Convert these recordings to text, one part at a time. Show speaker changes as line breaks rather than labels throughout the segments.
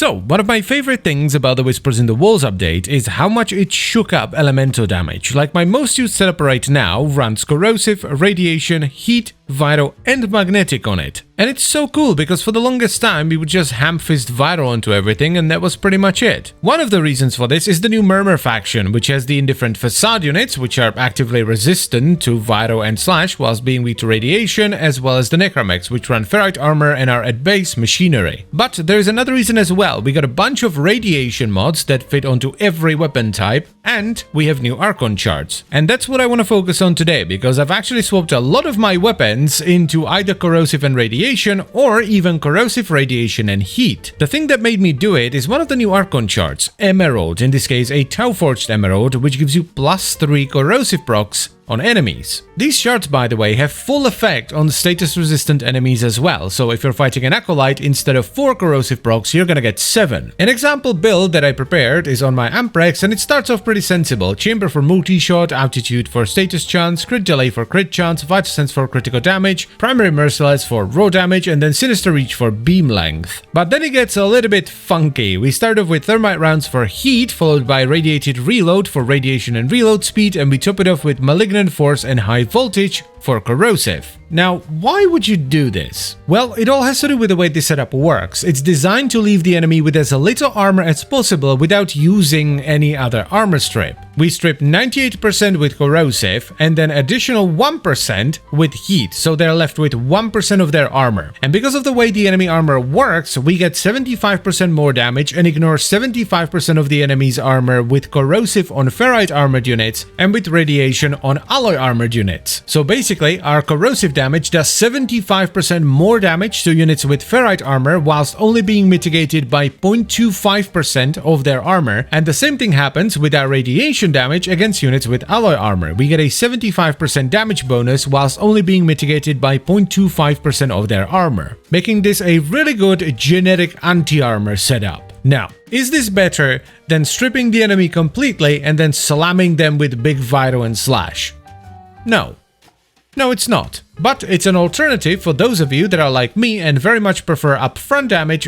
So, one of my favorite things about the Whispers in the Walls update is how much it shook up elemental damage. Like my most used setup right now runs corrosive, radiation, heat, vital and magnetic on it. And it's so cool because for the longest time we would just ham-fist vital onto everything and that was pretty much it. One of the reasons for this is the new Murmur faction, which has the indifferent facade units, which are actively resistant to vital and slash whilst being weak to radiation, as well as the Necromex, which run ferrite armor and are at base machinery. But there's another reason as well. We got a bunch of radiation mods that fit onto every weapon type, and we have new Archon charts. And that's what I want to focus on today, because I've actually swapped a lot of my weapons into either corrosive and radiation, or even corrosive, radiation and heat. The thing that made me do it is one of the new Archon charts, Emerald, in this case a Tau-forged Emerald, which gives you +3 corrosive procs on enemies. These shards, by the way, have full effect on status-resistant enemies as well, so if you're fighting an Acolyte, instead of 4 corrosive procs, you're gonna get 7. An example build that I prepared is on my Amprex, and it starts off pretty sensible. Chamber for multi-shot, altitude for status chance, crit delay for crit chance, vital sense for critical damage, primary merciless for raw damage, and then sinister reach for beam length. But then it gets a little bit funky. We start off with thermite rounds for heat, followed by radiated reload for radiation and reload speed, and we top it off with malignant force and high voltage for corrosive. Now, why would you do this? Well, it all has to do with the way this setup works. It's designed to leave the enemy with as little armor as possible without using any other armor strip. We strip 98% with corrosive and then additional 1% with heat, so they're left with 1% of their armor. And because of the way the enemy armor works, we get 75% more damage and ignore 75% of the enemy's armor with corrosive on ferrite armored units and with radiation on alloy armored units. So basically, our corrosive damage does 75% more damage to units with ferrite armor whilst only being mitigated by 0.25% of their armor, and the same thing happens with our radiation damage against units with alloy armor. We get a 75% damage bonus whilst only being mitigated by 0.25% of their armor, making this a really good genetic anti-armor setup. Now, is this better than stripping the enemy completely and then slamming them with big vital and slash? No. No, it's not. But it's an alternative for those of you that are like me and very much prefer upfront damage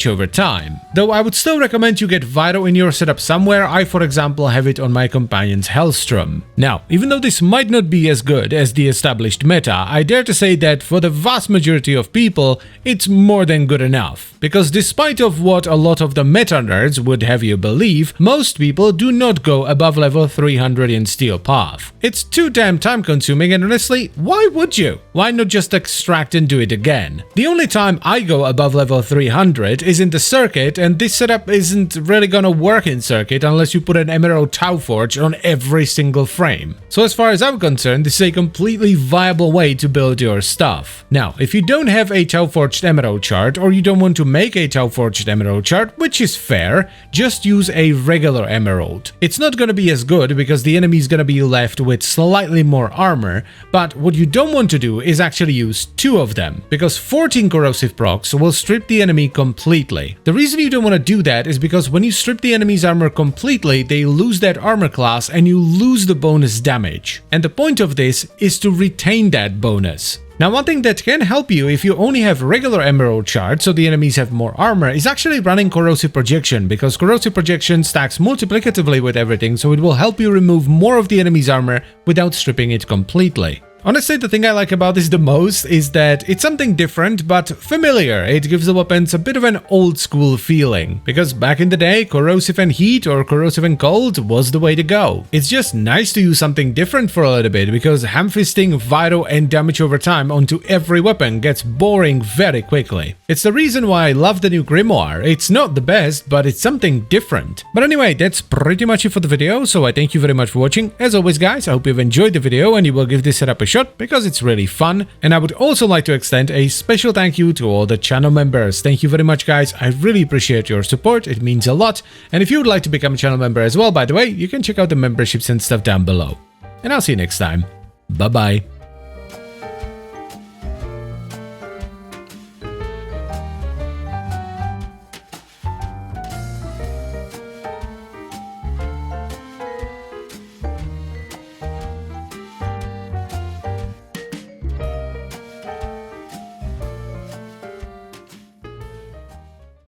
over time. Though I would still recommend you get Vital in your setup somewhere. I, for example, have it on my companion's Hellstrom. Now, even though this might not be as good as the established meta, I dare to say that for the vast majority of people, it's more than good enough. Because despite of what a lot of the meta nerds would have you believe, most people do not go above level 300 in Steel Path. It's too damn time consuming, and honestly, why would you? Why not just extract and do it again? The only time I go above level 300 is in the circuit, and this setup isn't really gonna work in circuit unless you put an Emerald Tau Forge on every single frame. So as far as I'm concerned, this is a completely viable way to build your stuff. Now, if you don't have a Tau Forged Emerald chart, or you don't want to make a Tau Forged Emerald chart, which is fair, just use a regular Emerald. It's not gonna be as good because the enemy's gonna be left with slightly more armor, but what you don't want to do is actually use 2 of them, because 14 corrosive procs will strip the enemy completely. The reason you don't want to do that is because when you strip the enemy's armor completely, they lose that armor class and you lose the bonus damage. And the point of this is to retain that bonus. Now, one thing that can help you if you only have regular Emerald charts, so the enemies have more armor, is actually running Corrosive Projection, because Corrosive Projection stacks multiplicatively with everything, so it will help you remove more of the enemy's armor without stripping it completely. Honestly, the thing I like about this the most is that it's something different but familiar. It gives the weapons a bit of an old school feeling, because back in the day, corrosive and heat or corrosive and cold was the way to go. It's just nice to use something different for a little bit, because ham-fisting vital and damage over time onto every weapon gets boring very quickly. It's the reason why I love the new Grimoire. It's not the best, but it's something different. But anyway, that's pretty much it for the video, so I thank you very much for watching. As always guys, I hope you've enjoyed the video and you will give this setup a shot, because it's really fun. And I would also like to extend a special thank you to all the channel members. Thank you very much guys, I really appreciate your support, it means a lot. And if you would like to become a channel member as well, by the way, you can check out the memberships and stuff down below. And I'll see you next time. Bye bye.